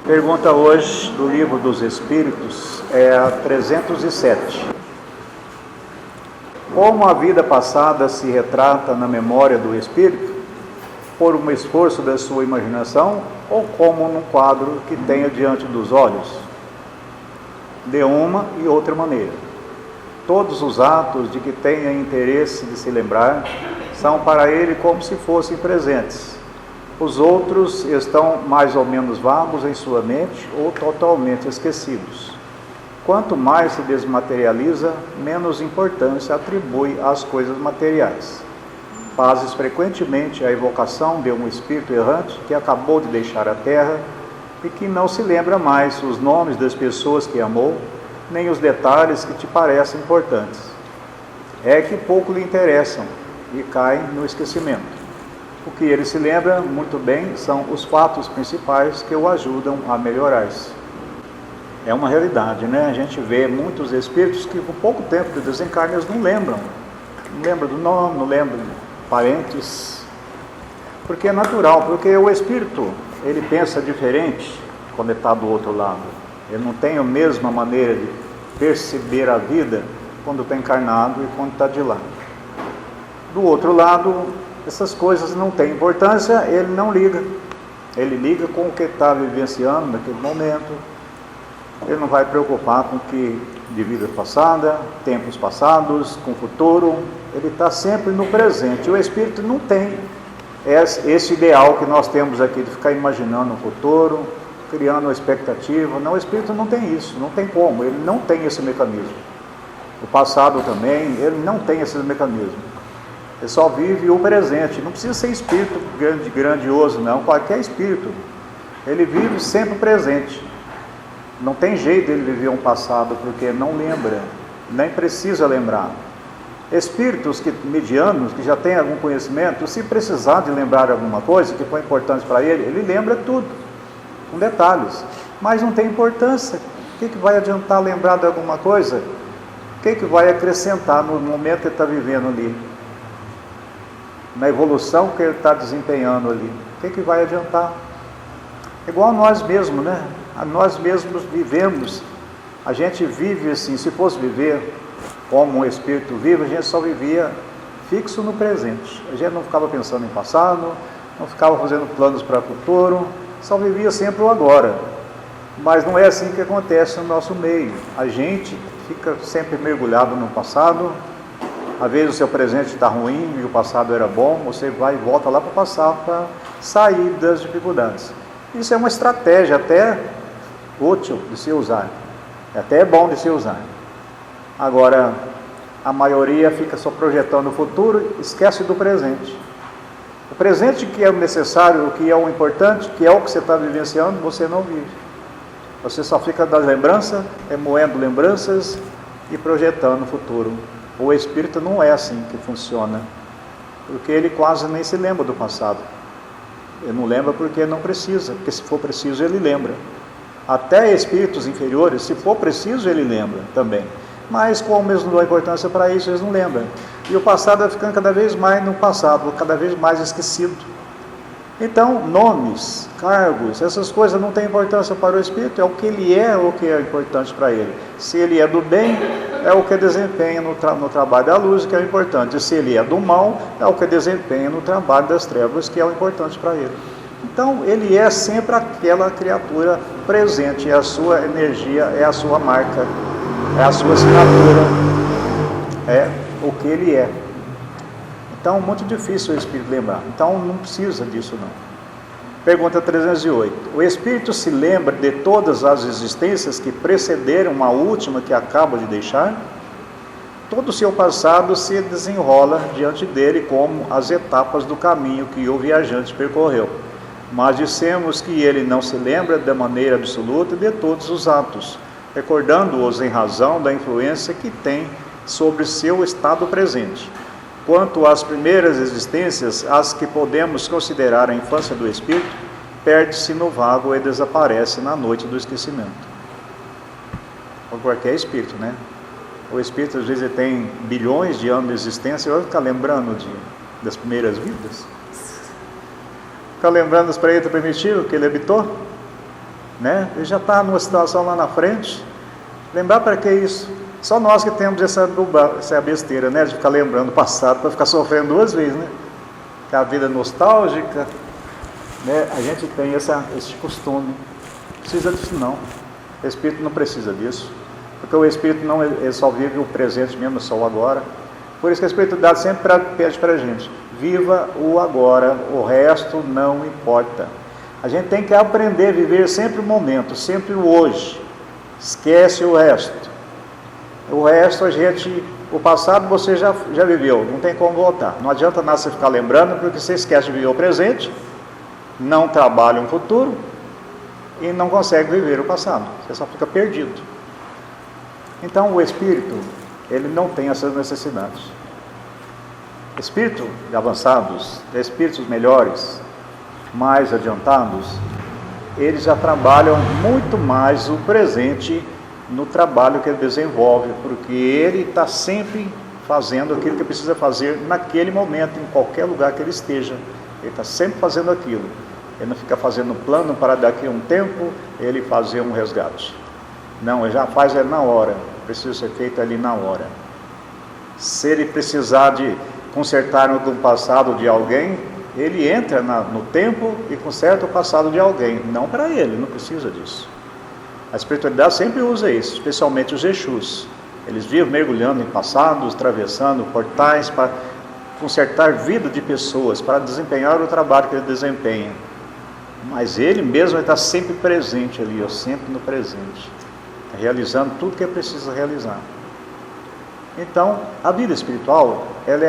Pergunta hoje do Livro dos Espíritos é a 307. Como a vida passada se retrata na memória do espírito, por um esforço da sua imaginação ou como num quadro que tenha diante dos olhos? De uma e outra maneira. Todos os atos de que tenha interesse de se lembrar são para ele como se fossem presentes. Os outros estão mais ou menos vagos em sua mente ou totalmente esquecidos. Quanto mais se desmaterializa, menos importância atribui às coisas materiais. Fazes frequentemente a evocação de um espírito errante que acabou de deixar a terra e que não se lembra mais os nomes das pessoas que amou, nem os detalhes que te parecem importantes. É que pouco lhe interessam e caem no esquecimento. O que ele se lembra muito bem são os fatos principais que o ajudam a melhorar-se. É uma realidade, né? A gente vê muitos espíritos que com pouco tempo de desencarne eles não lembram. Não lembram do nome, não lembram de parentes. Porque é natural, porque o espírito, ele pensa diferente quando ele está do outro lado. Ele não tem a mesma maneira de perceber a vida quando está encarnado e quando está de lá. Do outro lado, essas coisas não têm importância, ele não liga. Ele liga com o que está vivenciando naquele momento. Ele não vai preocupar com o que de vida passada, tempos passados, com o futuro. Ele está sempre no presente. O espírito não tem esse ideal que nós temos aqui de ficar imaginando o futuro, criando uma expectativa. Não, o espírito não tem isso, não tem como, ele não tem esse mecanismo. O passado também, ele não tem esses mecanismos. Ele só vive o presente. Não precisa ser espírito grandioso, não. Qualquer espírito, ele vive sempre o presente. Não tem jeito ele viver um passado, porque não lembra, nem precisa lembrar. Espíritos medianos, que já têm algum conhecimento, se precisar de lembrar alguma coisa que foi importante para ele lembra tudo, com detalhes. Mas não tem importância. O que vai adiantar lembrar de alguma coisa? O que vai acrescentar no momento que ele está vivendo ali? Na evolução que ele está desempenhando ali? O que vai adiantar? Igual a nós mesmos, né? A nós mesmos vivemos, a gente vive assim, se fosse viver como um espírito vivo, a gente só vivia fixo no presente. A gente não ficava pensando em passado, não ficava fazendo planos para o futuro, só vivia sempre o agora. Mas não é assim que acontece no nosso meio. A gente fica sempre mergulhado no passado. Às vezes o seu presente está ruim e o passado era bom, você vai e volta lá para o passado para sair das dificuldades. Isso é uma estratégia até útil de se usar, até bom de se usar. Agora, a maioria fica só projetando o futuro, esquece do presente. O presente que é o necessário, o que é o importante, que é o que você está vivenciando, você não vive. Você só fica das lembranças, remoendo lembranças e projetando o futuro. O espírito não é assim que funciona, porque ele quase nem se lembra do passado. Ele não lembra porque não precisa, porque se for preciso ele lembra. Até espíritos inferiores, se for preciso ele lembra também. Mas como eles não dão importância para isso, eles não lembram. E o passado vai ficando cada vez mais no passado, cada vez mais esquecido. Então, nomes, cargos, essas coisas não têm importância para o espírito, é o que ele é o que é importante para ele. Se ele é do bem, é o que desempenha no trabalho da luz, que é o importante. Se ele é do mal, é o que desempenha no trabalho das trevas, que é o importante para ele. Então, ele é sempre aquela criatura presente, é a sua energia, é a sua marca, é a sua assinatura, é o que ele é. Então, muito difícil o espírito lembrar. Então, não precisa disso, não. Pergunta 308. O espírito se lembra de todas as existências que precederam a última que acaba de deixar? Todo o seu passado se desenrola diante dele como as etapas do caminho que o viajante percorreu. Mas dissemos que ele não se lembra de maneira absoluta de todos os atos, recordando-os em razão da influência que tem sobre seu estado presente. Quanto às primeiras existências, as que podemos considerar a infância do espírito, perde-se no vago e desaparece na noite do esquecimento. Ou qualquer espírito, né? O espírito às vezes tem bilhões de anos de existência e vai ficar lembrando das primeiras vidas. Ficar lembrando dos planetas primitivos que ele habitou? né? Ele já está numa situação lá na frente. Lembrar para que isso? Só nós que temos essa besteira, né? De ficar lembrando o passado para ficar sofrendo duas vezes, né? Que a vida nostálgica, né? A gente tem esse costume. Não precisa disso não. O Espírito não precisa disso. Porque o Espírito não, ele só vive o presente mesmo, só o agora. Por isso que a Espiritualidade sempre pede para a gente: viva o agora, o resto não importa. A gente tem que aprender a viver sempre o momento, sempre o hoje. Esquece o resto. O resto o passado você já viveu, não tem como voltar. Não adianta nada você ficar lembrando, porque você esquece de viver o presente, não trabalha um futuro e não consegue viver o passado. Você só fica perdido. Então o Espírito, ele não tem essas necessidades. Espíritos avançados, espíritos melhores, mais adiantados, eles já trabalham muito mais o presente no trabalho que ele desenvolve, porque ele está sempre fazendo aquilo que precisa fazer naquele momento, em qualquer lugar que ele esteja. Ele está sempre fazendo aquilo. Ele não fica fazendo um plano para daqui a um tempo ele fazer um resgate. Não, ele já faz na hora. Precisa ser feito ali na hora. Se ele precisar de consertar no passado de alguém, ele entra no tempo e conserta o passado de alguém. Não para ele, não precisa disso. A espiritualidade sempre usa isso, especialmente os Exus. Eles vivem mergulhando em passados, atravessando portais para consertar a vida de pessoas, para desempenhar o trabalho que ele desempenha. Mas ele mesmo está sempre presente ali, sempre no presente, realizando tudo que é preciso realizar. Então, a vida espiritual, ela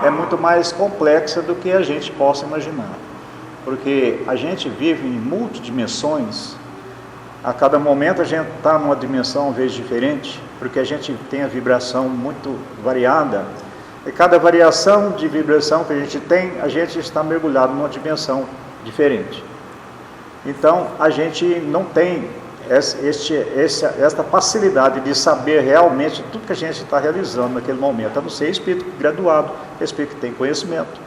é muito mais complexa do que a gente possa imaginar. Porque a gente vive em multidimensões. A cada momento a gente está numa dimensão, às vezes, diferente, porque a gente tem a vibração muito variada. E cada variação de vibração que a gente está mergulhado numa dimensão diferente. Então, a gente não tem esta facilidade de saber realmente tudo que a gente está realizando naquele momento, a não ser espírito graduado, espírito que tem conhecimento.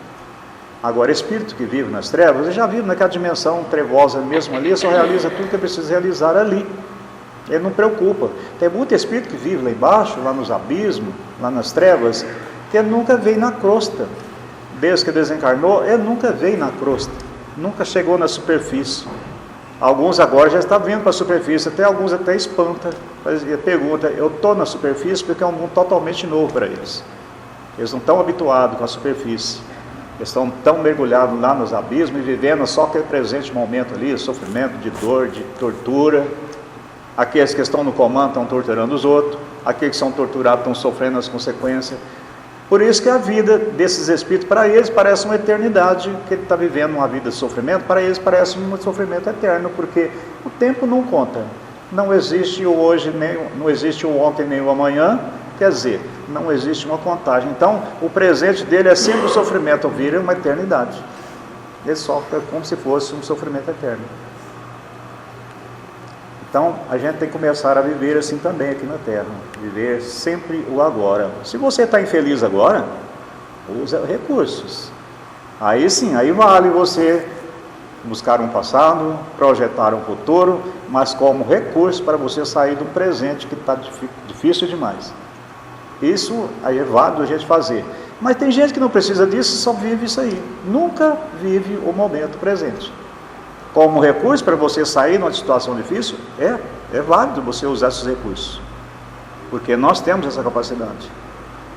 Agora, espírito que vive nas trevas, ele já vive naquela dimensão trevosa mesmo ali, só realiza tudo que precisa realizar ali. Ele não preocupa. Tem muito espírito que vive lá embaixo, lá nos abismos, lá nas trevas, que ele nunca veio na crosta. Desde que desencarnou, ele nunca veio na crosta, nunca chegou na superfície. Alguns agora já estão vindo para a superfície, até alguns até espanta, pergunta: eu estou na superfície porque é um mundo totalmente novo para eles. Eles não estão habituados com a superfície. Eles estão tão mergulhados lá nos abismos e vivendo só aquele presente momento ali, sofrimento, de dor, de tortura. Aqueles que estão no comando estão torturando os outros, aqueles que são torturados estão sofrendo as consequências. Por isso que a vida desses espíritos, para eles, parece uma eternidade, que ele está vivendo uma vida de sofrimento, para eles parece um sofrimento eterno, porque o tempo não conta. Não existe o hoje, não existe o ontem nem o amanhã, quer dizer, não existe uma contagem. Então, o presente dele é sempre o sofrimento, vira uma eternidade. Ele sofre como se fosse um sofrimento eterno. Então, a gente tem que começar a viver assim também aqui na Terra, viver sempre o agora. Se você está infeliz agora, usa recursos. Aí sim, aí vale você buscar um passado, projetar um futuro, mas como recurso para você sair do presente que está difícil demais. Isso aí é válido a gente fazer. Mas tem gente que não precisa disso, só vive isso aí. Nunca vive o momento presente. Como recurso para você sair numa situação difícil, é válido você usar esses recursos. Porque nós temos essa capacidade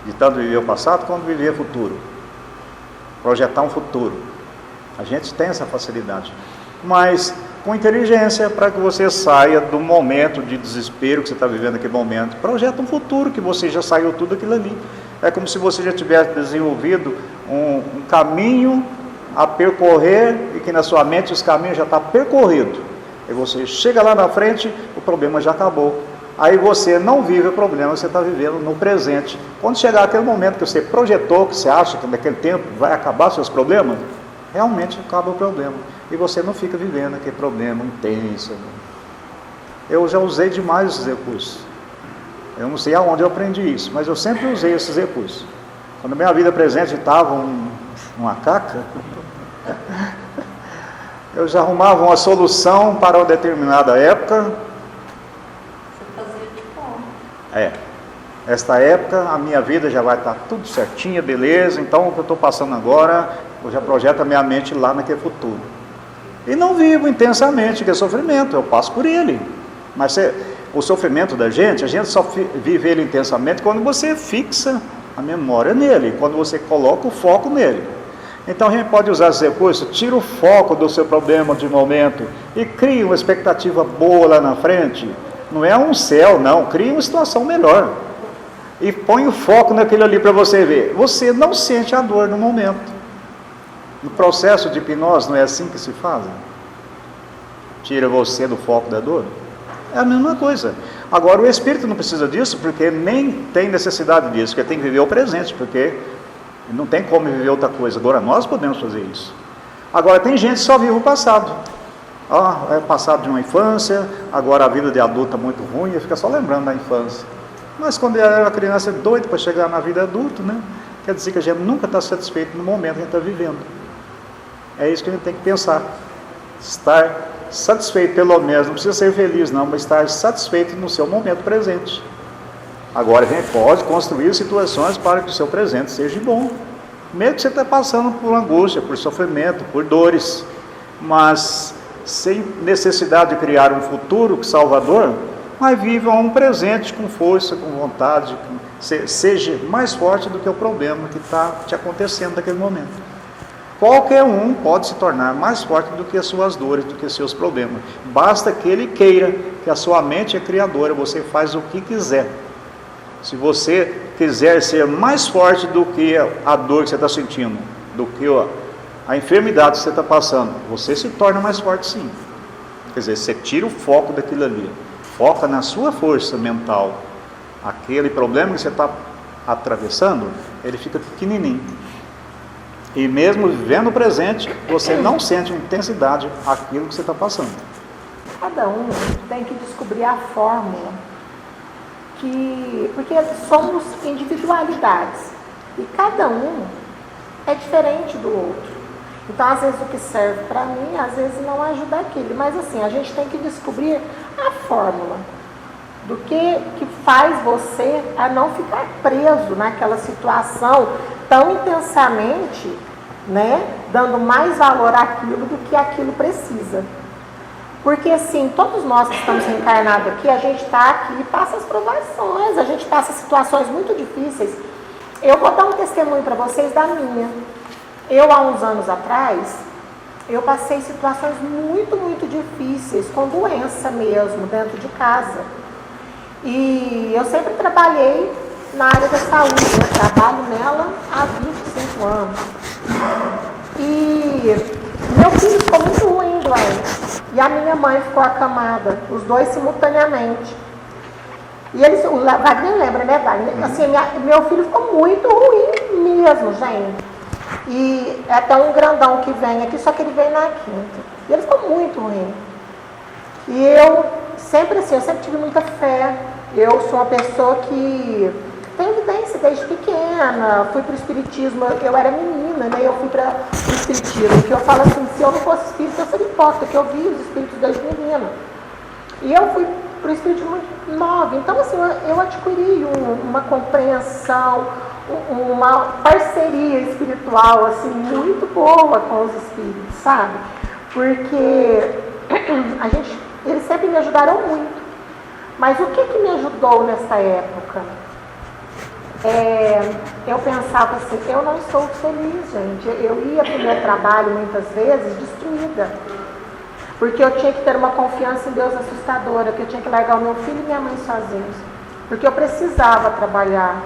de tanto viver o passado quanto viver o futuro. Projetar um futuro. A gente tem essa facilidade. Mas com inteligência, para que você saia do momento de desespero que você está vivendo naquele momento. Projeta um futuro que você já saiu tudo aquilo ali. É como se você já tivesse desenvolvido um caminho a percorrer e que na sua mente os caminhos já estão percorridos. E você chega lá na frente, o problema já acabou. Aí você não vive o problema que você está vivendo no presente. Quando chegar aquele momento que você projetou, que você acha que naquele tempo vai acabar seus problemas, realmente acaba o problema. E você não fica vivendo aquele problema intenso. Eu já usei demais esses recursos. Eu não sei aonde eu aprendi isso, mas eu sempre usei esses recursos. Quando a minha vida presente estava uma caca, Eles arrumavam uma solução para uma determinada época. Você fazia de como? Esta época a minha vida já vai estar tudo certinha, beleza, então o que eu estou passando agora, eu já projeto a minha mente lá naquele futuro. E não vivo intensamente, que é sofrimento, eu passo por ele. Mas o sofrimento da gente, a gente só vive ele intensamente quando você fixa a memória nele, quando você coloca o foco nele. Então a gente pode usar esse recurso, tira o foco do seu problema de momento e cria uma expectativa boa lá na frente. Não é um céu, não, cria uma situação melhor. E põe o foco naquilo ali para você ver. Você não sente a dor no momento. No processo de hipnose não é assim que se faz? Tira você do foco da dor. É a mesma coisa. Agora o espírito não precisa disso, porque nem tem necessidade disso, porque tem que viver o presente, porque não tem como viver outra coisa. Agora nós podemos fazer isso. Agora tem gente que só vive o passado. É o passado de uma infância, agora a vida de adulta é muito ruim, e fica só lembrando da infância. Mas quando era criança é doido para chegar na vida adulta, né? Quer dizer que a gente nunca está satisfeito no momento que a gente está vivendo. É isso que a gente tem que pensar. Estar satisfeito, pelo menos, não precisa ser feliz não, mas estar satisfeito no seu momento presente. Agora a gente pode construir situações para que o seu presente seja bom. Mesmo que você esteja passando por angústia, por sofrimento, por dores, mas sem necessidade de criar um futuro salvador, mas viva um presente com força, com vontade, seja mais forte do que o problema que está te acontecendo naquele momento. Qualquer um pode se tornar mais forte do que as suas dores, do que os seus problemas. Basta que ele queira, que a sua mente é criadora, você faz o que quiser. Se você quiser ser mais forte do que a dor que você está sentindo, do que a enfermidade que você está passando, você se torna mais forte sim. Quer dizer, você tira o foco daquilo ali. Foca na sua força mental. Aquele problema que você está atravessando, ele fica pequenininho. E mesmo vivendo o presente, você não sente intensidade aquilo que você está passando. Cada um tem que descobrir a fórmula, porque somos individualidades. E cada um é diferente do outro. Então, às vezes, o que serve para mim, às vezes não ajuda aquele. Mas, assim, a gente tem que descobrir a fórmula do que faz você a não ficar preso naquela situação tão intensamente, né? Dando mais valor àquilo do que aquilo precisa. Porque, assim, todos nós que estamos reencarnados aqui, a gente está aqui e passa as provações, a gente passa situações muito difíceis. Eu vou dar um testemunho para vocês da minha. Eu, há uns anos atrás, eu passei situações muito, muito difíceis, com doença mesmo, dentro de casa. E eu sempre trabalhei na área da saúde, eu trabalho nela há 25 anos. E meu filho ficou muito ruim, doente. E a minha mãe ficou acamada, os dois simultaneamente. E eles, o Wagner lembra, né, Wagner? Assim, meu filho ficou muito ruim mesmo, gente. E é até um grandão que vem aqui, só que ele veio na quinta. E ele ficou muito ruim. E eu sempre assim, eu sempre tive muita fé. Eu sou uma pessoa que tem evidência desde pequena. Fui para o espiritismo, eu era menina, né? Eu fui para o espiritismo. Que eu falo assim, se eu não fosse espírita, eu seria hipócrita, que eu vi os espíritos desde menina. E eu fui para o espiritismo muito nova. Então, assim, eu adquiri uma compreensão, uma parceria espiritual, assim, muito boa com os espíritos, sabe? Porque eles sempre me ajudaram muito. Mas o que me ajudou nessa época? Eu pensava assim, eu não sou feliz, gente. Eu ia para o meu trabalho muitas vezes destruída. Porque eu tinha que ter uma confiança em Deus assustadora, que eu tinha que largar o meu filho e minha mãe sozinhos. Porque eu precisava trabalhar.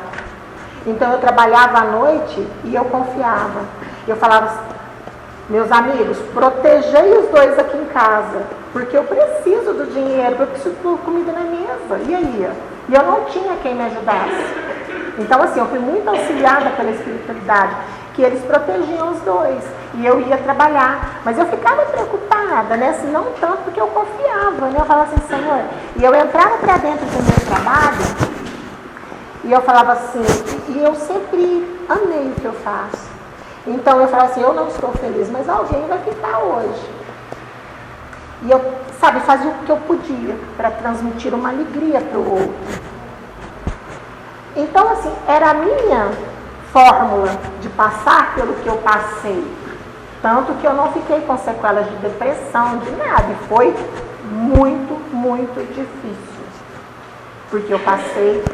Então eu trabalhava à noite e eu confiava. Eu falava assim, meus amigos, protegei os dois aqui em casa, porque eu preciso do dinheiro, eu preciso de comida na mesa. E aí? E eu não tinha quem me ajudasse. Então, assim, eu fui muito auxiliada pela espiritualidade, que eles protegiam os dois. E eu ia trabalhar. Mas eu ficava preocupada, né? Assim, não tanto porque eu confiava, né? Eu falava assim, Senhor. E eu entrava para dentro do meu trabalho e eu falava assim, e eu sempre amei o que eu faço. Então eu falava assim, eu não estou feliz, mas alguém vai ficar hoje. E eu, sabe, fazia o que eu podia para transmitir uma alegria para o outro. Então, assim, era a minha fórmula de passar pelo que eu passei. Tanto que eu não fiquei com sequelas de depressão, de nada. E foi muito, muito difícil. Porque eu passei,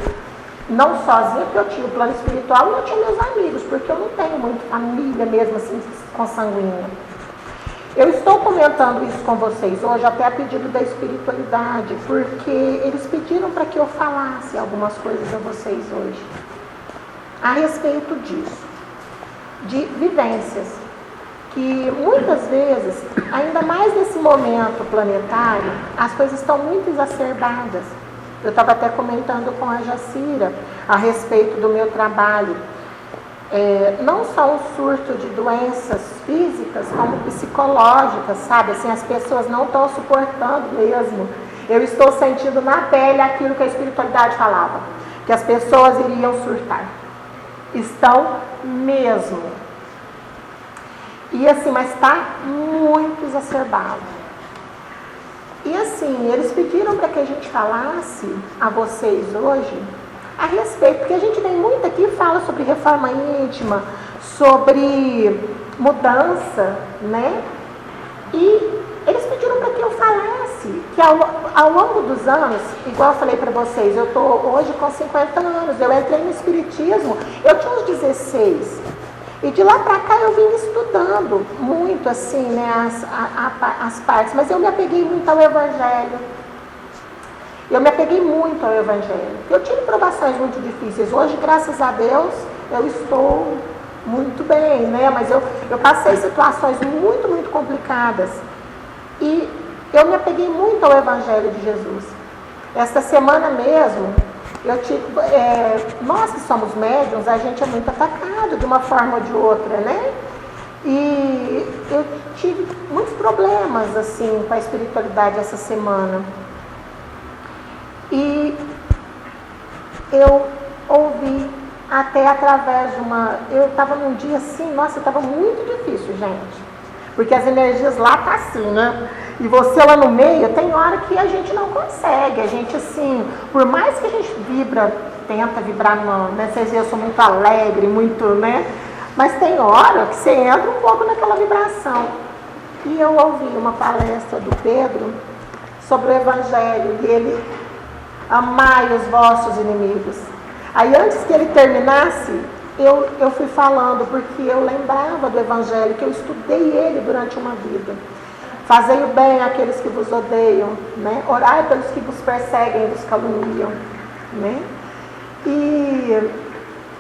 não sozinha, porque eu tinha o plano espiritual, não tinha meus amigos, porque eu não tenho muito família mesmo assim, consanguínea. Eu estou comentando isso com vocês hoje, até a pedido da espiritualidade, porque eles pediram para que eu falasse algumas coisas a vocês hoje, a respeito disso, de vivências, que muitas vezes, ainda mais nesse momento planetário, as coisas estão muito exacerbadas. Eu estava até comentando com a Jacira a respeito do meu trabalho. Não só o surto de doenças físicas, como psicológicas, sabe? Assim, as pessoas não estão suportando mesmo. Eu estou sentindo na pele aquilo que a espiritualidade falava, que as pessoas iriam surtar. Estão mesmo. E assim, mas está muito exacerbado. E assim, eles pediram para que a gente falasse a vocês hoje a respeito, porque a gente vem muito aqui e fala sobre reforma íntima, sobre mudança, né? E eles pediram para que eu falasse que ao longo dos anos, igual eu falei para vocês, eu estou hoje com 50 anos, eu entrei no Espiritismo, eu tinha uns 16. E de lá para cá eu vim estudando muito assim, né, as partes, mas eu me apeguei muito ao Evangelho. Eu me apeguei muito ao Evangelho. Eu tive provações muito difíceis. Hoje, graças a Deus, eu estou muito bem, né? Mas eu passei situações muito, muito complicadas. E eu me apeguei muito ao Evangelho de Jesus. Esta semana mesmo, nós que somos médiuns, a gente é muito atacado de uma forma ou de outra, né? E eu tive muitos problemas, assim, com a espiritualidade essa semana. E eu ouvi até através de uma... Eu estava num dia assim, nossa, estava muito difícil, gente. Porque as energias lá tá assim, né? E você lá no meio, tem hora que a gente não consegue. A gente, assim, por mais que a gente tenta vibrar né? Vocês veem, eu sou muito alegre, muito, né? Mas tem hora que você entra um pouco naquela vibração. E eu ouvi uma palestra do Pedro sobre o Evangelho. E ele... Amai os vossos inimigos. Aí antes que ele terminasse, eu fui falando, porque eu lembrava do Evangelho, que eu estudei ele durante uma vida. Fazei o bem àqueles que vos odeiam, né? Orai pelos que vos perseguem e vos caluniam, né? E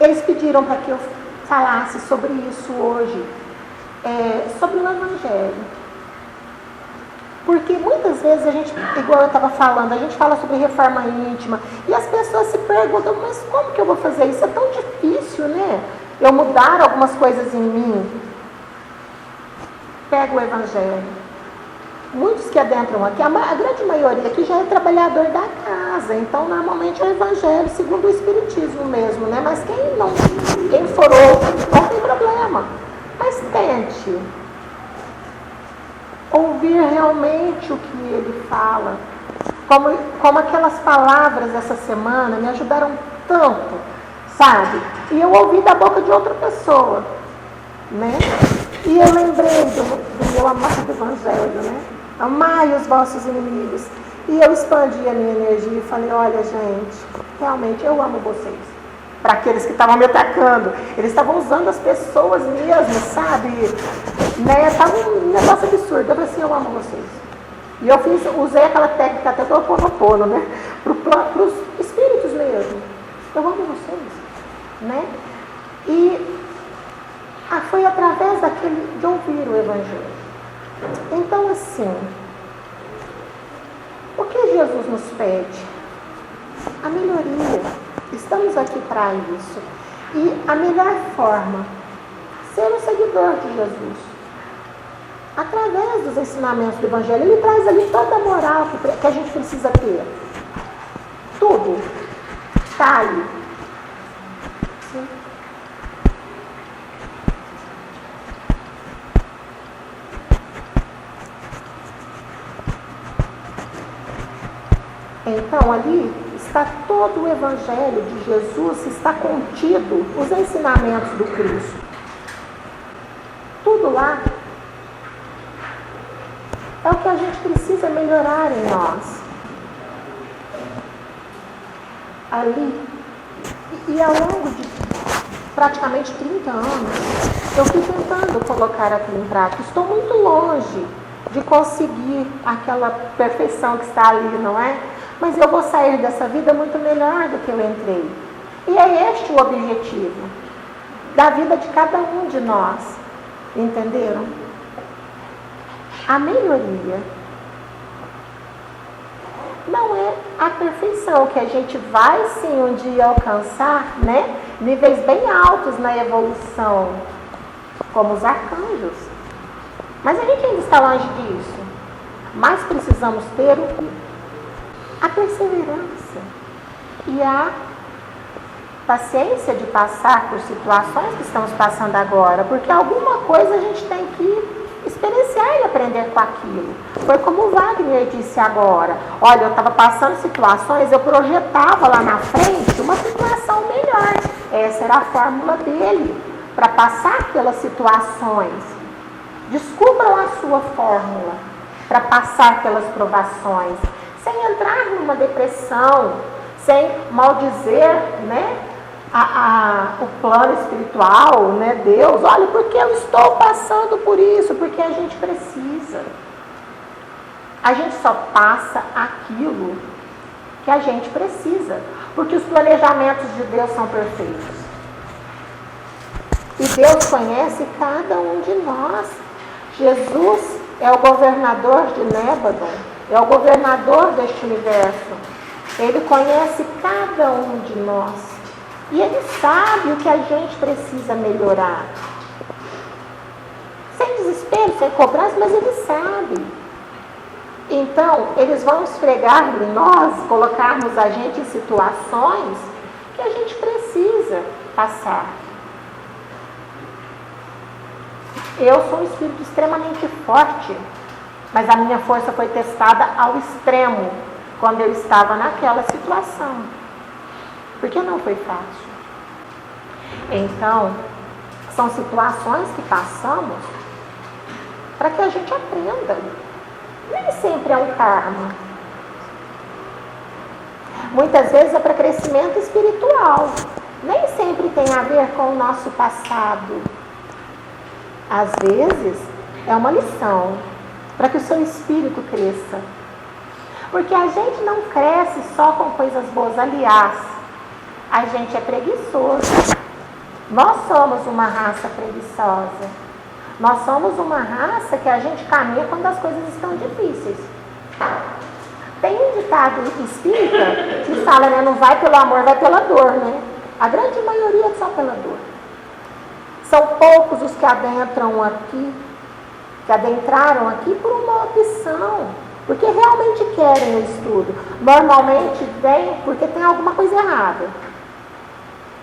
eles pediram para que eu falasse sobre isso hoje, sobre o Evangelho. Porque muitas vezes a gente, igual eu estava falando, a gente fala sobre reforma íntima e as pessoas se perguntam, mas como que eu vou fazer isso? É tão difícil, né? Eu mudar algumas coisas em mim. Pega o Evangelho. Muitos que adentram aqui, a grande maioria aqui já é trabalhador da casa, então normalmente é o Evangelho segundo o Espiritismo mesmo, né? Mas quem for outro, não tem problema. Mas tente ouvir realmente o que ele fala, como aquelas palavras essa semana me ajudaram tanto, sabe? E eu ouvi da boca de outra pessoa, né? E eu lembrei do meu amado Evangelho, né? Amai os vossos inimigos. E eu expandi a minha energia e falei, olha gente, realmente eu amo vocês. Para aqueles que estavam me atacando, eles estavam usando as pessoas mesmo, sabe? Né? Estava um negócio absurdo. Eu falei assim, eu amo vocês. E eu usei aquela técnica até do Ho'oponopono, né? Para os espíritos mesmo. Eu amo vocês, né? E foi através de ouvir o Evangelho. Então, assim, o que Jesus nos pede? A melhoria. Estamos aqui para isso. E a melhor forma, ser um seguidor de Jesus. Através dos ensinamentos do Evangelho, ele traz ali toda a moral que a gente precisa ter. Tudo está ali. Então ali está todo o Evangelho de Jesus, está contido os ensinamentos do Cristo. Tudo lá é o que a gente precisa melhorar em nós. Ali, e ao longo de praticamente 30 anos, eu fui tentando colocar aquilo em prática. Estou muito longe de conseguir aquela perfeição que está ali, não é? Mas eu vou sair dessa vida muito melhor do que eu entrei. E é este o objetivo da vida de cada um de nós. Entenderam? A melhoria não é a perfeição, que a gente vai sim um dia alcançar, né? Níveis bem altos na evolução, como os arcanjos. Mas a gente ainda está longe disso. Mas precisamos ter o quê? A perseverança e a paciência de passar por situações que estamos passando agora, porque alguma coisa a gente tem que experienciar e aprender com aquilo. Foi como o Wagner disse agora. Olha, eu estava passando situações, eu projetava lá na frente uma situação melhor. Essa era a fórmula dele, para passar pelas situações. Descubram a sua fórmula para passar pelas provações, sem entrar numa depressão, sem maldizer, né, o plano espiritual, né, Deus. Olha, porque eu estou passando por isso? Porque a gente precisa. A gente só passa aquilo que a gente precisa, porque os planejamentos de Deus são perfeitos. E Deus conhece cada um de nós. Jesus é o governador de Nébadon, é o governador deste universo. Ele conhece cada um de nós. E Ele sabe o que a gente precisa melhorar. Sem desespero, sem cobrança, mas Ele sabe. Então, eles vão esfregar em nós, colocarmos a gente em situações que a gente precisa passar. Eu sou um espírito extremamente forte, mas a minha força foi testada ao extremo quando eu estava naquela situação. Porque não foi fácil. Então, são situações que passamos para que a gente aprenda. Nem sempre é um karma. Muitas vezes é para crescimento espiritual. Nem sempre tem a ver com o nosso passado. Às vezes é uma lição para que o seu espírito cresça. Porque a gente não cresce só com coisas boas. Aliás, a gente é preguiçoso. Nós somos uma raça preguiçosa. Nós somos uma raça que a gente caminha quando as coisas estão difíceis. Tem um ditado espírita que fala, né? Não vai pelo amor, vai pela dor, né? A grande maioria é só pela dor. São poucos os que adentraram aqui por uma opção, porque realmente querem o estudo. Normalmente vem porque tem alguma coisa errada.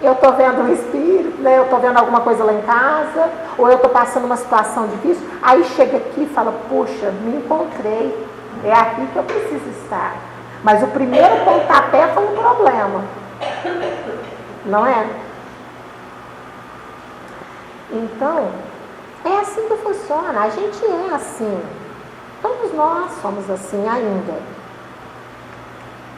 Eu estou vendo um espírito, né? Eu estou vendo alguma coisa lá em casa, ou eu estou passando uma situação difícil, aí chega aqui e fala, puxa, me encontrei, é aqui que eu preciso estar. Mas o primeiro pontapé foi um problema, não é? Então, é assim que funciona, a gente é assim, todos nós somos assim ainda.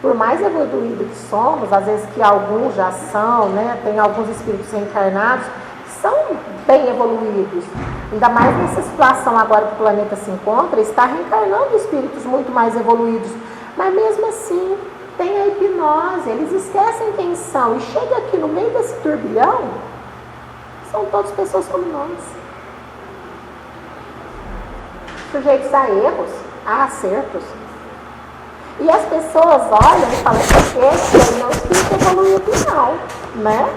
Por mais evoluído que somos, às vezes que alguns já são, né? Tem alguns espíritos reencarnados que são bem evoluídos. Ainda mais nessa situação agora que o planeta se encontra, está reencarnando espíritos muito mais evoluídos. Mas mesmo assim, tem a hipnose, eles esquecem quem são. E chega aqui no meio desse turbilhão, são todas pessoas como nós. Sujeitos a erros, a acertos. E as pessoas olham e falam, esse não é um espírito evoluído não, né?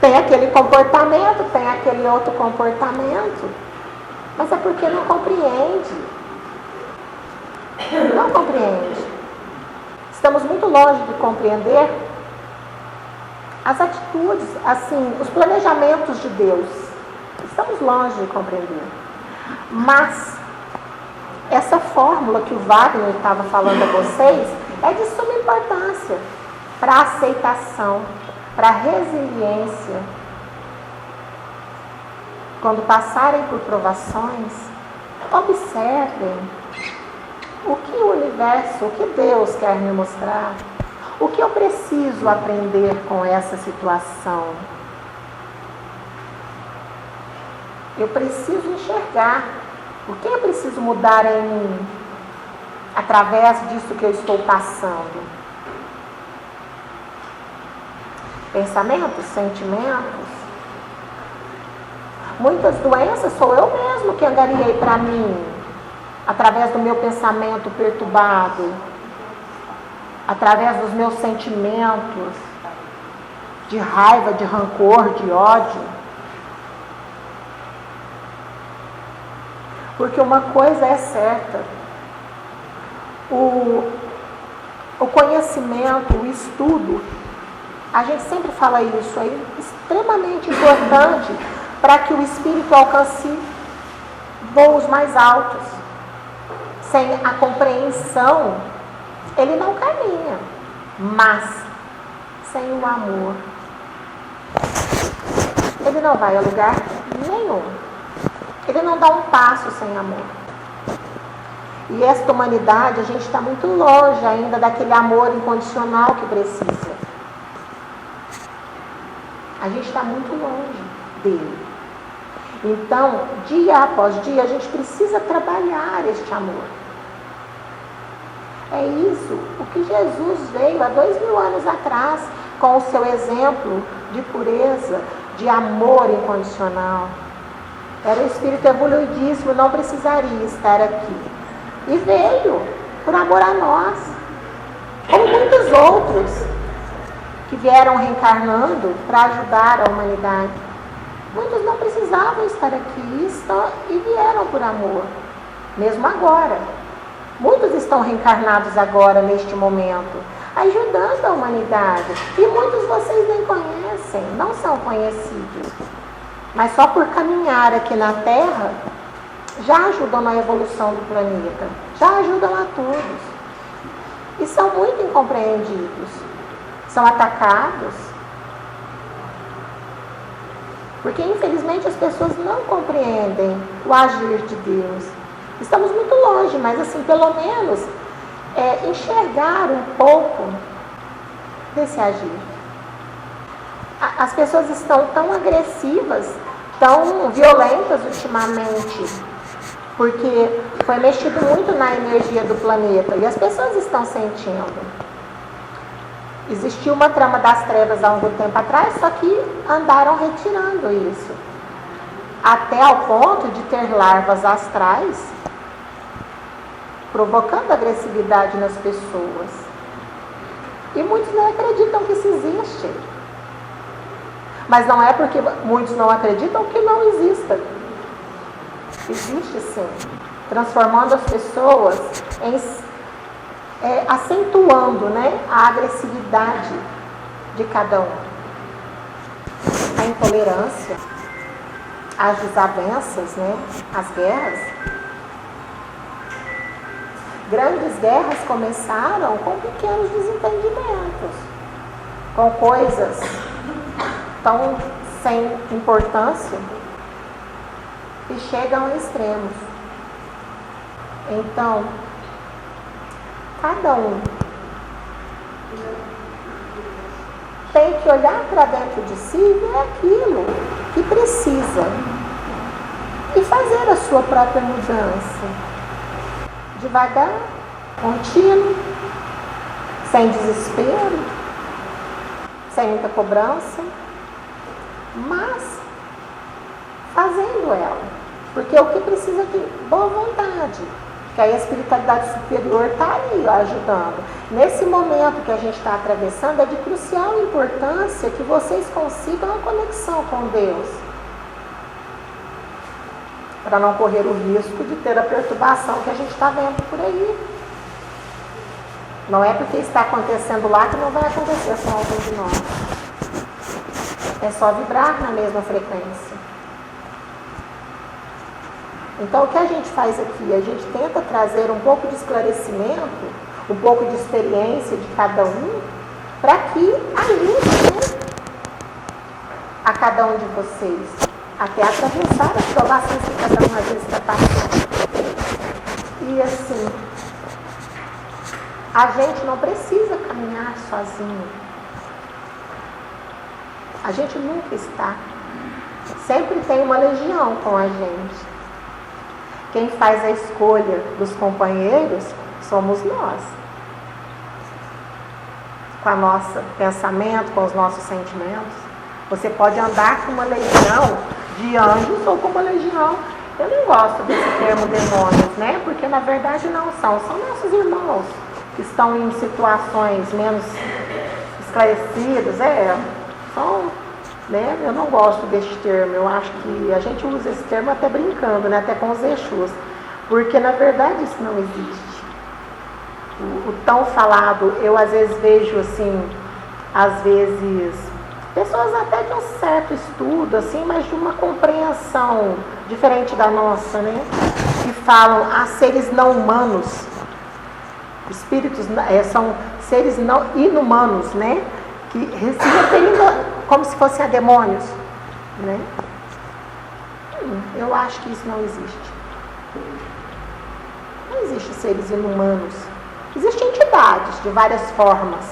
Tem aquele comportamento, tem aquele outro comportamento, mas é porque não compreende. Não compreende. Estamos muito longe de compreender as atitudes, assim, os planejamentos de Deus. Estamos longe de compreender. Mas essa fórmula que o Wagner estava falando a vocês é de suma importância para a aceitação, para a resiliência. Quando passarem por provações, observem o que o universo, o que Deus quer me mostrar, o que eu preciso aprender com essa situação. Eu preciso enxergar o que eu preciso mudar em mim através disso que eu estou passando. Pensamentos, sentimentos. Muitas doenças sou eu mesmo que angariei para mim, através do meu pensamento perturbado, através dos meus sentimentos de raiva, de rancor, de ódio. Porque uma coisa é certa, o conhecimento, o estudo, a gente sempre fala isso, é extremamente importante para que o espírito alcance voos mais altos. Sem a compreensão, ele não caminha, mas sem o amor, ele não vai a lugar nenhum. Ele não dá um passo sem amor. E esta humanidade, a gente está muito longe ainda daquele amor incondicional que precisa. A gente está muito longe dele. Então, dia após dia, a gente precisa trabalhar este amor. É isso, o que Jesus veio há 2000 anos atrás, com o seu exemplo de pureza, de amor incondicional. Era um espírito evoluidíssimo, não precisaria estar aqui. E veio por amor a nós, como muitos outros que vieram reencarnando para ajudar a humanidade. Muitos não precisavam estar aqui e vieram por amor, mesmo agora. Muitos estão reencarnados agora, neste momento, ajudando a humanidade. E muitos vocês nem conhecem, não são conhecidos. Mas só por caminhar aqui na Terra, já ajudam na evolução do planeta. Já ajudam a todos. E são muito incompreendidos. São atacados. Porque, infelizmente, as pessoas não compreendem o agir de Deus. Estamos muito longe, mas, assim, pelo menos, enxergar um pouco desse agir. As pessoas estão tão agressivas, tão violentas ultimamente, porque foi mexido muito na energia do planeta e as pessoas estão sentindo. Existiu uma trama das trevas há algum tempo atrás, só que andaram retirando isso, até ao ponto de ter larvas astrais provocando agressividade nas pessoas. E muitos não acreditam que isso existe. Mas não é porque muitos não acreditam que não exista. Existe sim. Transformando as pessoas acentuando, né, a agressividade de cada um. A intolerância, as desavenças, né, as guerras. Grandes guerras começaram com pequenos desentendimentos, com coisas tão sem importância e chegam a extremos. Então, cada um tem que olhar para dentro de si e ver aquilo que precisa e fazer a sua própria mudança. Devagar, contínuo, sem desespero, sem muita cobrança, mas fazendo ela. Porque o que precisa é de boa vontade, que a espiritualidade superior está ali ajudando. Nesse momento que a gente está atravessando, é de crucial importância que vocês consigam a conexão com Deus, para não correr o risco de ter a perturbação que a gente está vendo por aí. Não é porque está acontecendo lá que não vai acontecer com algum de nós. É só vibrar na mesma frequência. Então, o que a gente faz aqui? A gente tenta trazer um pouco de esclarecimento, um pouco de experiência de cada um, para que ajude, né, a cada um de vocês, até atravessar as provações que cada um às vezes está passando. E assim, a gente não precisa caminhar sozinho. A gente nunca está. Sempre tem uma legião com a gente. Quem faz a escolha dos companheiros somos nós. Com o nosso pensamento, com os nossos sentimentos. Você pode andar com uma legião de anjos ou com uma legião. Eu não gosto desse termo demônios, né? Porque na verdade não são nossos irmãos que estão em situações menos esclarecidas, são, né? Eu não gosto deste termo. Eu acho que a gente usa esse termo até brincando, né? Até com os Exus, porque na verdade isso não existe. O tão falado, eu às vezes vejo assim, às vezes pessoas até de um certo estudo, assim, mas de uma compreensão diferente da nossa, né? Que falam a seres não humanos. Espíritos são seres não inumanos, né? Que se referindo como se fossem a demônios, né? Eu acho que isso não existe. Não existe seres inumanos. Existem entidades de várias formas.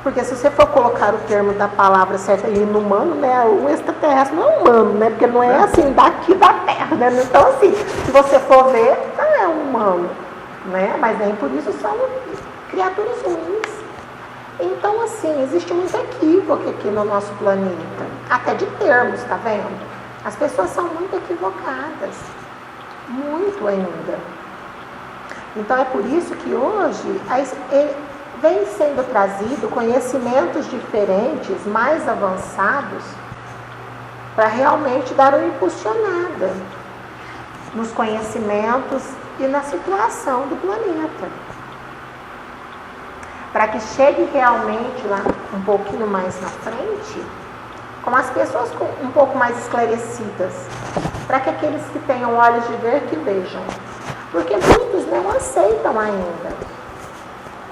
Porque se você for colocar o termo da palavra certa, inumano, né, o extraterrestre não é humano, né, porque não é assim daqui da Terra, né? Então assim, se você for ver, não é humano, né, mas nem por isso são criaturas ruins. Então assim, existe muito equívoco aqui no nosso planeta, até de termos, tá vendo? As pessoas são muito equivocadas, muito ainda. Então é por isso que hoje vem sendo trazido conhecimentos diferentes, mais avançados, para realmente dar uma impulsionada nos conhecimentos e na situação do planeta. Para que chegue realmente lá um pouquinho mais na frente, com as pessoas um pouco mais esclarecidas, para que aqueles que tenham olhos de ver, que vejam. Porque muitos não aceitam ainda.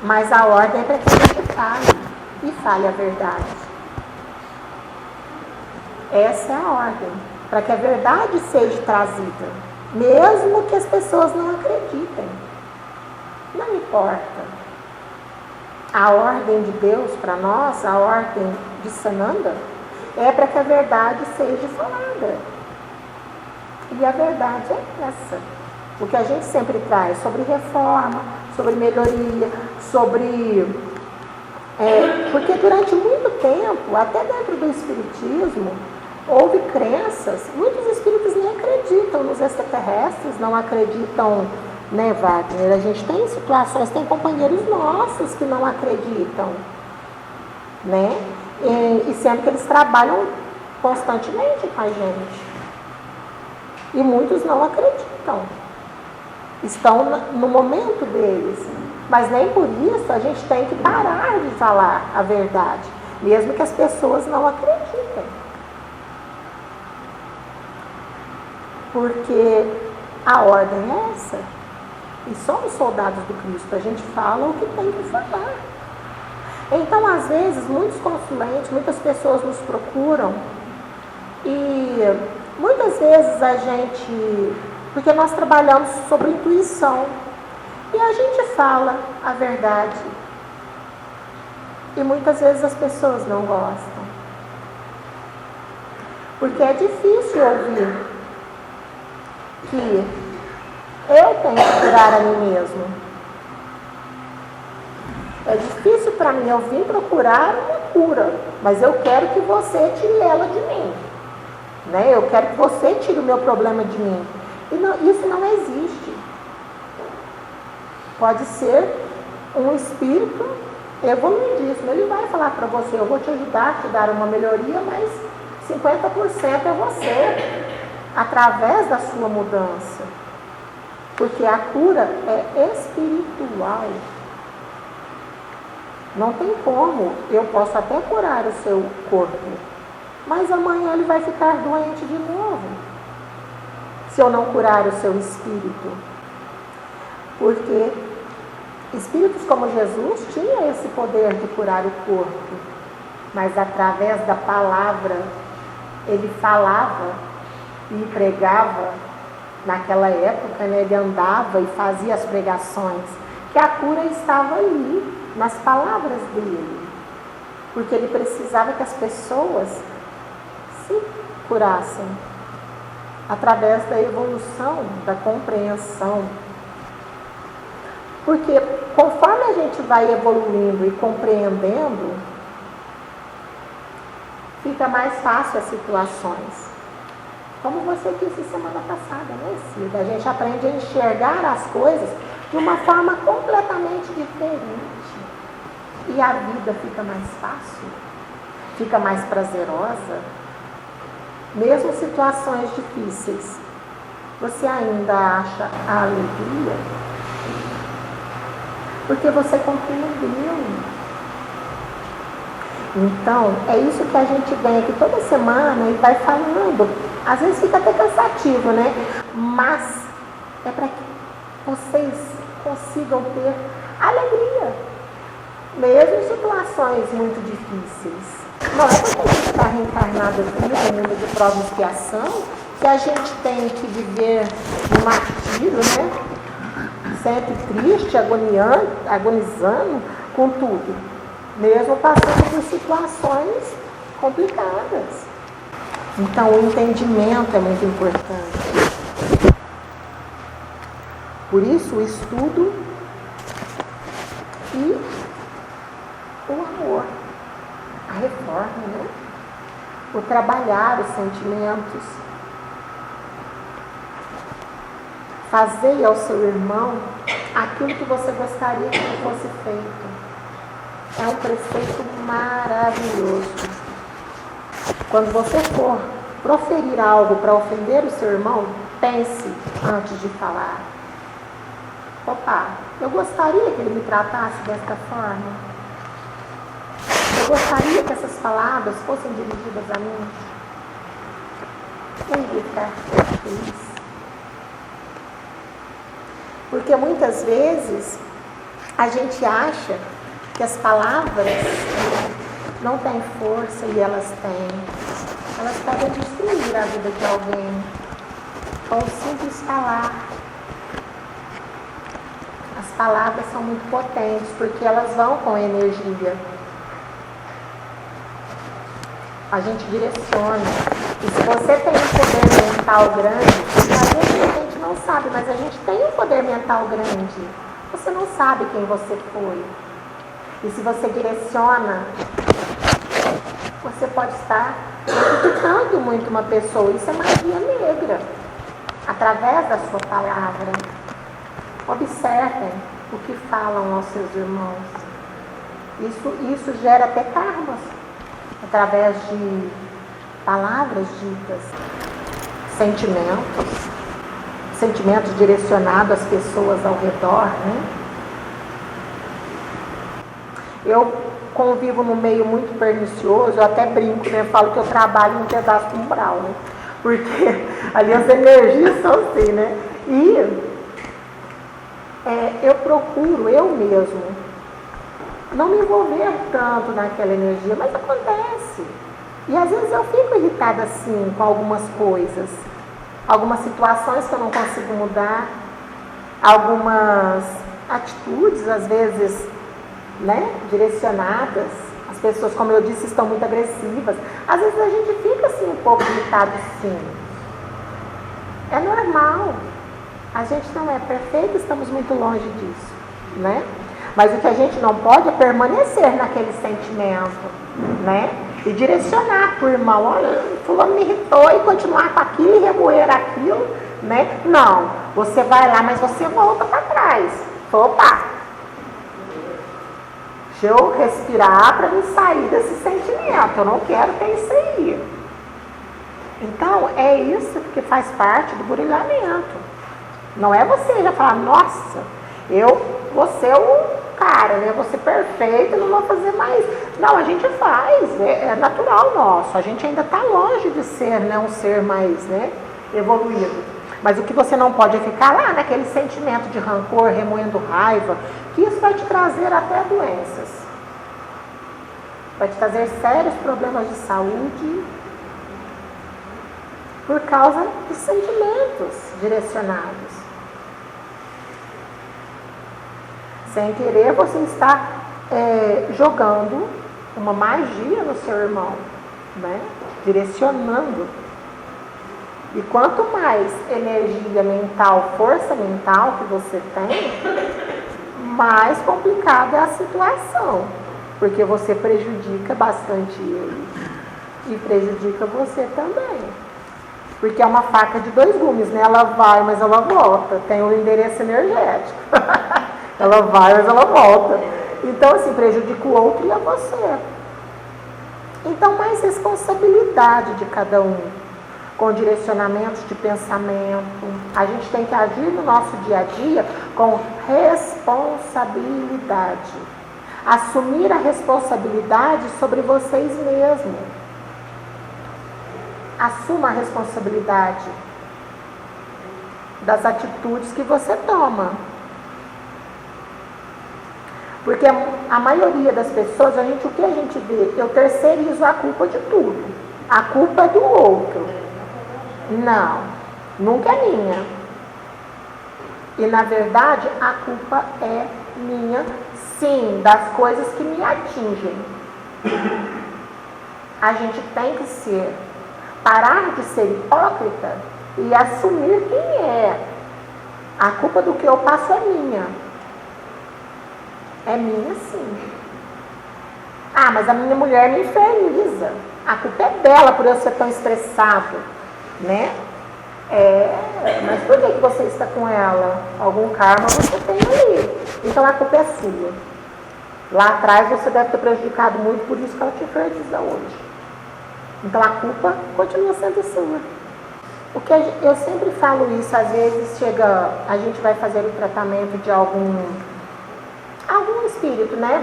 Mas a ordem é para que a gente fale, e fale a verdade. Essa é a ordem, para que a verdade seja trazida, mesmo que as pessoas não acreditem. Não importa. A ordem de Deus para nós, a ordem de Sananda, é para que a verdade seja falada. E a verdade é essa. O que a gente sempre traz sobre reforma, sobre melhoria, porque durante muito tempo, até dentro do espiritismo, houve crenças, muitos espíritos nem acreditam nos extraterrestres, não acreditam, né, Wagner? A gente tem situações, tem companheiros nossos que não acreditam, né? E sempre que eles trabalham constantemente com a gente. E muitos não acreditam. Estão no momento deles, mas nem por isso a gente tem que parar de falar a verdade, mesmo que as pessoas não acreditem. Porque a ordem é essa, e somos soldados do Cristo, a gente fala o que tem que falar. Então, às vezes, muitos consulentes, muitas pessoas nos procuram, e muitas vezes a gente... Porque nós trabalhamos sobre intuição. E a gente fala a verdade. E muitas vezes as pessoas não gostam. Porque é difícil ouvir que eu tenho que curar a mim mesmo. É difícil para mim, eu vim procurar uma cura, mas eu quero que você tire ela de mim. Né? Eu quero que você tire o meu problema de mim. E não, isso não existe. Pode ser um espírito evoluidíssimo. Ele vai falar para você, eu vou te ajudar a te dar uma melhoria, mas 50% é você, através da sua mudança. Porque a cura é espiritual. Não tem como. Eu posso até curar o seu corpo, mas amanhã ele vai ficar doente de novo. se eu não curar o seu espírito. Porque espíritos como Jesus tinham esse poder de curar o corpo, mas através da palavra, ele falava e pregava. Naquela época, né, ele andava e fazia as pregações, que a cura estava ali, nas palavras dele, porque ele precisava que as pessoas se curassem, através da evolução, da compreensão. Porque conforme a gente vai evoluindo e compreendendo, fica mais fácil as situações. Como você disse semana passada, né, Cida? A gente aprende a enxergar as coisas de uma forma completamente diferente. E a vida fica mais fácil, fica mais prazerosa. Mesmo situações difíceis, você ainda acha a alegria? Porque você compreendeu. Então, é isso que a gente vem aqui toda semana e vai falando. Às vezes fica até cansativo, né? Mas é para que vocês consigam ter alegria, mesmo em situações muito difíceis. Não é porque a gente está reencarnado aqui no mundo de prova e expiação que a gente tem que viver um martírio, né? Sempre triste, agonizando com tudo, mesmo passando por situações complicadas. Então, o entendimento é muito importante. Por isso, o estudo e o amor, a reforma, né? O trabalhar os sentimentos. Fazer ao seu irmão aquilo que você gostaria que fosse feito. É um preceito maravilhoso. Quando você for proferir algo para ofender o seu irmão, pense antes de falar. Opa, eu gostaria que ele me tratasse desta forma. Eu gostaria que essas palavras fossem dirigidas a mim. Eu iria ficar feliz. Porque muitas vezes a gente acha que as palavras não têm força e elas têm. Elas podem destruir a vida de alguém. Ou simples falar. As palavras são muito potentes porque elas vão com energia. A gente direciona. E se você tem um poder mental grande, às vezes a gente não sabe, mas a gente tem um poder mental grande. Você não sabe quem você foi. E se você direciona, você pode estar prejudicando muito uma pessoa. Isso é magia negra. Através da sua palavra. Observem o que falam aos seus irmãos. Isso gera até karmas. Através de palavras ditas. Sentimentos direcionados às pessoas ao redor, né? Eu convivo num meio muito pernicioso, eu até brinco, né? Falo que eu trabalho em um pedaço umbral, né? Porque ali as energias são assim, né? E eu procuro, eu mesmo, não me envolver tanto naquela energia, mas acontece. E às vezes eu fico irritada assim com algumas coisas, algumas situações que eu não consigo mudar, algumas atitudes, às vezes, né, direcionadas. As pessoas, como eu disse, estão muito agressivas. Às vezes a gente fica assim um pouco irritado, sim. É normal. A gente não é perfeito, estamos muito longe disso, né? Mas o que a gente não pode é permanecer naquele sentimento, né? E direcionar para o irmão, olha, fulano me irritou, e continuar com aquilo e remoer aquilo, né? Não, você vai lá, mas você volta para trás. Opa! Deixa eu respirar para me sair desse sentimento, eu não quero ter isso aí. Então, é isso que faz parte do burilamento. Não é você já falar, nossa, eu vou ser o cara, né? Vou ser perfeito, não vou fazer mais. Não, a gente faz, é natural nosso. A gente ainda está longe de ser, né, um ser mais, né, evoluído. Mas o que você não pode é ficar lá naquele sentimento de rancor, remoendo raiva, que isso vai te trazer até doenças. Vai te trazer sérios problemas de saúde por causa de sentimentos direcionados. Sem querer, você está jogando uma magia no seu irmão, né? Direcionando. E quanto mais energia mental, força mental que você tem, mais complicada é a situação. Porque você prejudica bastante ele e prejudica você também. Porque é uma faca de dois gumes, né? Ela vai, mas ela volta. Tem um endereço energético. Ela vai, mas ela volta. Então, assim, prejudica o outro e a você. Então, mais responsabilidade de cada um, com direcionamentos de pensamento. A gente tem que agir no nosso dia a dia com responsabilidade. Assumir a responsabilidade sobre vocês mesmos. Assuma a responsabilidade das atitudes que você toma. Porque a maioria das pessoas, o que a gente vê? Eu terceirizo a culpa de tudo. A culpa é do outro. Não, nunca é minha. E na verdade, a culpa é minha, sim, das coisas que me atingem. A gente tem que parar de ser hipócrita e assumir quem é. A culpa do que eu passo é minha. É minha, sim. Ah, mas a minha mulher me inferniza. A culpa é dela por eu ser tão estressado, né? Mas por que você está com ela? Algum karma você tem ali. Então a culpa é sua. Lá atrás você deve ter prejudicado muito, por isso que ela te inferniza hoje. Então a culpa continua sendo sua. O que eu sempre falo isso, às vezes a gente vai fazer o tratamento de algum espírito, né?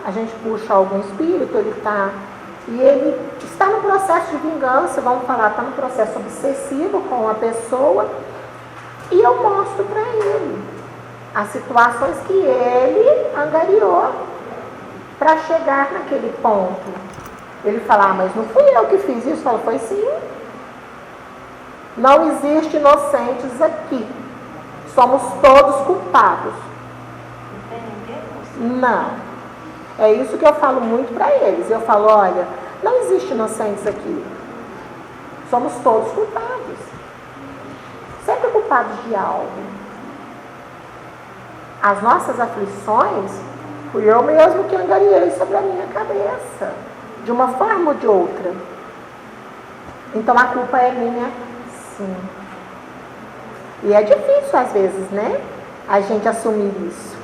A gente puxa algum espírito, ele está no processo de vingança, vamos falar, está no processo obsessivo com a pessoa, e eu mostro para ele as situações que ele angariou para chegar naquele ponto. Ele fala, mas não fui eu que fiz isso. Eu falo, foi sim. Não existe inocentes aqui. Somos todos culpados. Não. É isso que eu falo muito para eles. Eu falo, olha, não existe inocentes aqui. Somos todos culpados. Sempre culpados de algo. As nossas aflições, fui eu mesmo que angariei sobre a minha cabeça. De uma forma ou de outra. Então a culpa é minha, sim. E é difícil às vezes, né? A gente assumir isso.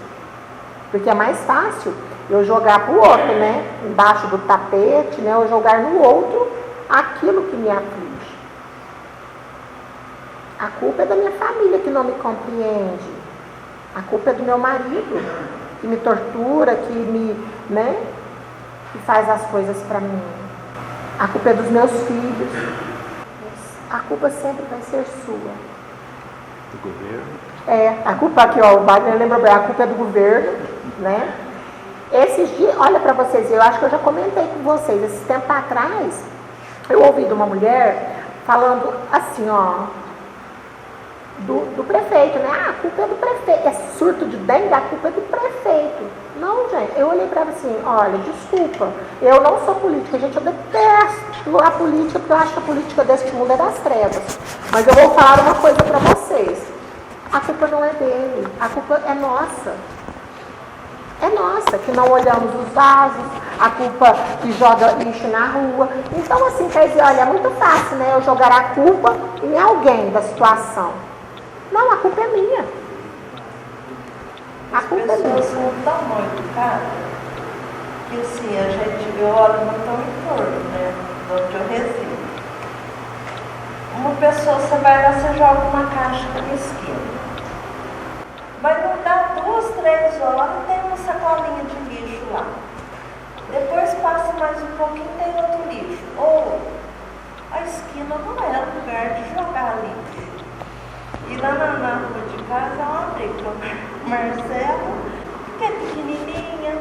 Porque é mais fácil eu jogar para o outro, né? Embaixo do tapete, né? Ou jogar no outro aquilo que me aflige. A culpa é da minha família que não me compreende. A culpa é do meu marido que me tortura, que me, né? Que faz as coisas para mim. A culpa é dos meus filhos. A culpa sempre vai ser sua. Do governo? A culpa aqui, ó, o Wagner lembra bem, a culpa é do governo, né? Esses dias, olha para vocês, eu acho que eu já comentei com vocês, esse tempo atrás, eu ouvi de uma mulher falando assim, ó, do prefeito, né? A culpa é do prefeito, é surto de dengue, a culpa é do prefeito. Não, gente, eu olhei para ela assim, olha, desculpa, eu não sou política, gente, eu detesto a política, porque eu acho que a política deste mundo é das trevas. Mas eu vou falar uma coisa para vocês, a culpa não é dele, a culpa é nossa. É nossa, que não olhamos os vasos, a culpa que joga lixo na rua. Então, assim, quer dizer, olha, é muito fácil, né, eu jogar a culpa em alguém da situação. Não, a culpa é minha. As pessoas são tão mal educadas que assim, a gente olha no tão entorno, né? Onde eu resido. Uma pessoa, você vai lá, você joga uma caixa na esquina. Vai não dar 2, 3 horas, tem uma sacolinha de lixo lá. Depois passa mais um pouquinho, tem outro lixo. Ou a esquina não é lugar de jogar lixo. E lá na rua de casa eu andei com o Marcelo, que é pequenininha.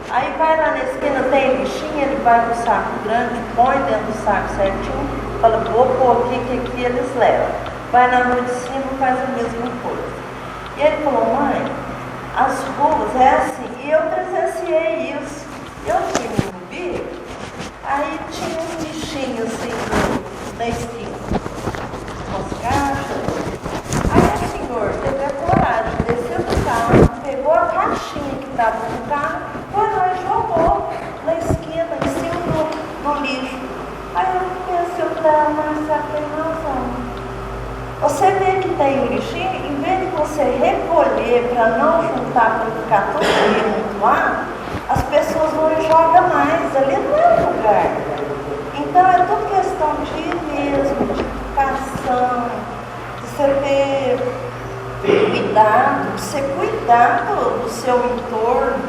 Aí vai lá na esquina, tem lixinha, ele vai com o saco grande, põe dentro do saco certinho, fala, vou pôr aqui que aqui eles levam. Vai na rua de cima e faz a mesma coisa. E ele falou, mãe, as ruas é assim, e eu presenciei isso. Eu fui no Rubi, aí tinha um lixinho assim na esquina, com as caixas. Aí o senhor teve a coragem, desceu do carro, pegou a caixinha que estava no carro, foi lá e jogou na esquina, em cima do lixo. Aí eu pensei para ela, Marcelo, tem razão. Você vê que tem o lixinho, em vez de você recolher para não juntar, para ficar tudo junto lá, as pessoas vão e jogam mais. Ali não é o lugar. Então é tudo questão de ir mesmo, de educação, de você ter cuidado, de você cuidar do seu entorno,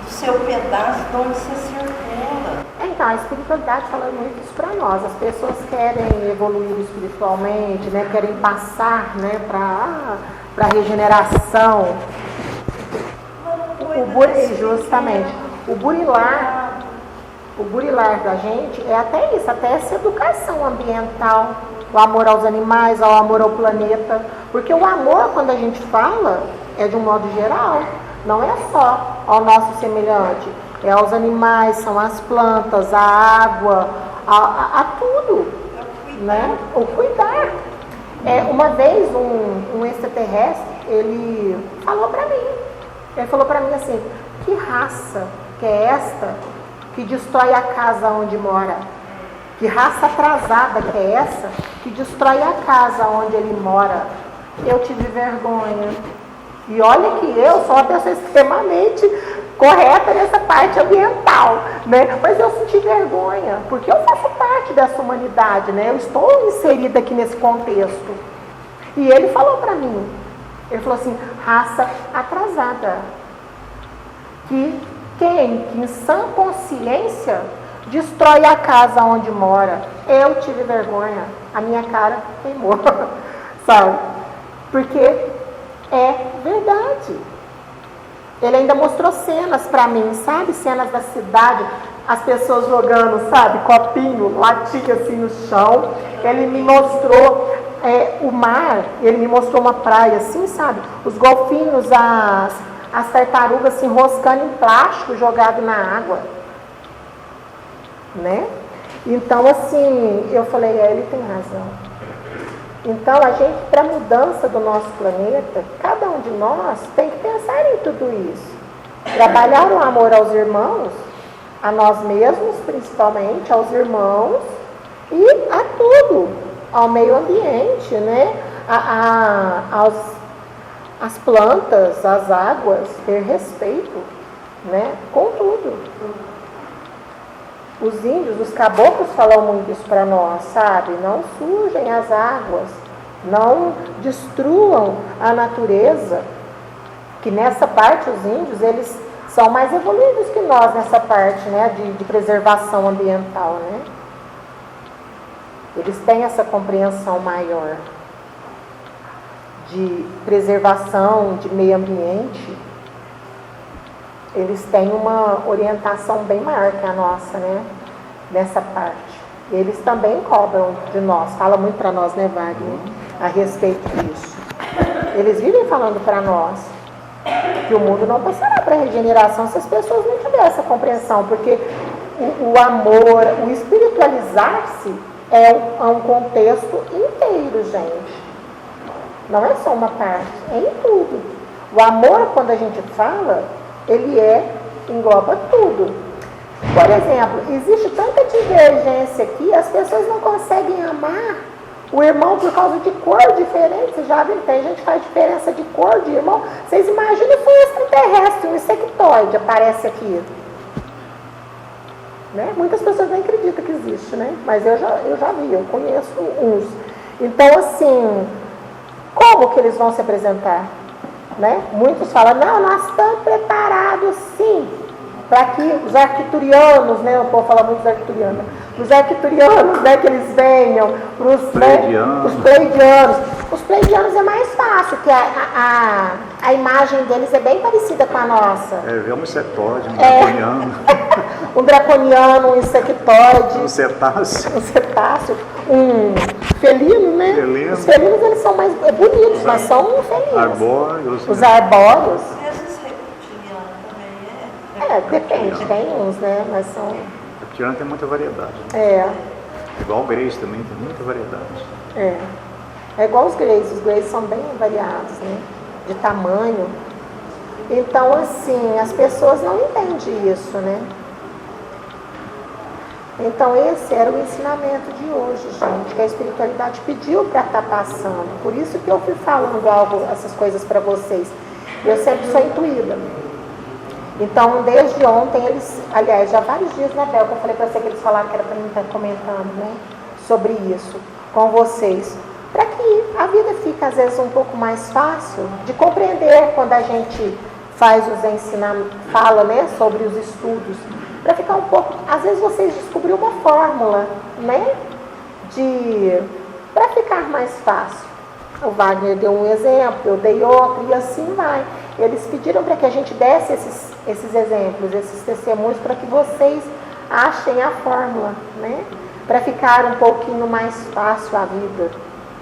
do seu pedaço, de onde você circula. Então, a espiritualidade fala muito isso para nós. As pessoas querem evoluir espiritualmente, né? Querem passar, né, para a regeneração. Justamente. O burilar da gente é até isso, até essa educação ambiental, o amor aos animais, o amor ao planeta. Porque o amor, quando a gente fala, é de um modo geral, não é só ao nosso semelhante. É aos animais, são as plantas, a água, a tudo, né? O cuidar. Uma vez um extraterrestre, ele falou para mim assim, que raça que é esta que destrói a casa onde mora? Que raça atrasada que é essa que destrói a casa onde ele mora? Eu tive vergonha. E olha que eu sou uma pessoa extremamente correta nessa parte ambiental, né? Mas eu senti vergonha, porque eu faço parte dessa humanidade, né? Eu estou inserida aqui nesse contexto. E ele falou para mim, ele falou assim, raça atrasada. Que em sã consciência destrói a casa onde mora. Eu tive vergonha, a minha cara queimou, sabe? Porque é verdade. Ele ainda mostrou cenas para mim, sabe? Cenas da cidade, as pessoas jogando, sabe? Copinho, latinha assim no chão. Ele me mostrou o mar, ele me mostrou uma praia assim, sabe? Os golfinhos, as tartarugas se enroscando em plástico jogado na água, né? Então, assim, eu falei, ele tem razão. Então, a gente, para a mudança do nosso planeta, cada um de nós tem que pensar em tudo isso. Trabalhar o amor aos irmãos, a nós mesmos, principalmente, aos irmãos, e a tudo, ao meio ambiente, né? Às plantas, às águas, ter respeito, né? Com tudo. Os índios, os caboclos falam muito isso para nós, sabe? Não sujem as águas, não destruam a natureza. Que nessa parte os índios, eles são mais evoluídos que nós nessa parte, né? De preservação ambiental, né? Eles têm essa compreensão maior de preservação, de meio ambiente. Eles têm uma orientação bem maior que a nossa, né? Nessa parte. Eles também cobram de nós, fala muito para nós, né, Wagner, a respeito disso. Eles vivem falando para nós que o mundo não passará para a regeneração se as pessoas não tiverem essa compreensão, porque o amor, o espiritualizar-se é um contexto inteiro, gente. Não é só uma parte, é em tudo. O amor, quando a gente fala, ele engloba tudo. Por exemplo, existe tanta divergência aqui, as pessoas não conseguem amar o irmão por causa de cor diferente. Vocês já viram, tem gente que faz diferença de cor de irmão. Vocês imaginam se um extraterrestre, um insectoide aparece aqui. Né? Muitas pessoas nem acreditam que existe, né? Mas eu já vi, eu conheço uns. Então, assim, como que eles vão se apresentar? Né? Muitos falam, não, nós estamos preparados sim, para que os arcturianos, né, o povo fala muito dos arcturianos, os arcturianos, né, que eles venham, os pleiadianos, Os pleiadianos é mais fácil, porque a imagem deles é bem parecida com a nossa. É um cetóide, um draconiano. Um draconiano, um insectoide. Um cetáceo. Um cetáceo. Um felino, né? Felino. Os felinos, eles são mais bonitos, mas são felinos. Arbóreos. Os arbóreos. Esses reptilianos também Depende, tem uns, né? Mas são... O reptiliano tem muita variedade. É. Igual o Greys também tem muita variedade. É igual os Greys são bem variados, né? De tamanho. Então, assim, as pessoas não entendem isso, né? Então, esse era o ensinamento de hoje, gente, que a espiritualidade pediu para estar passando. Por isso que eu fui falando essas coisas para vocês. Eu sempre sou intuída. Então, desde ontem, aliás, já há vários dias, né, Bel, que eu falei para você que eles falaram que era para mim estar comentando, né, sobre isso com vocês. Para que a vida fique, às vezes, um pouco mais fácil de compreender quando a gente faz os ensinamentos, fala, né, sobre os estudos. Para ficar um pouco, às vezes vocês descobriram uma fórmula, né, para ficar mais fácil. O Wagner deu um exemplo, eu dei outro, e assim vai. Eles pediram para que a gente desse esses exemplos, esses testemunhos, para que vocês achem a fórmula, né, para ficar um pouquinho mais fácil a vida,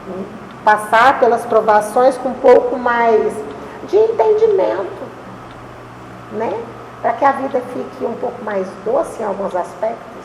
né? Passar pelas provações com um pouco mais de entendimento, né? Para que a vida fique um pouco mais doce em alguns aspectos.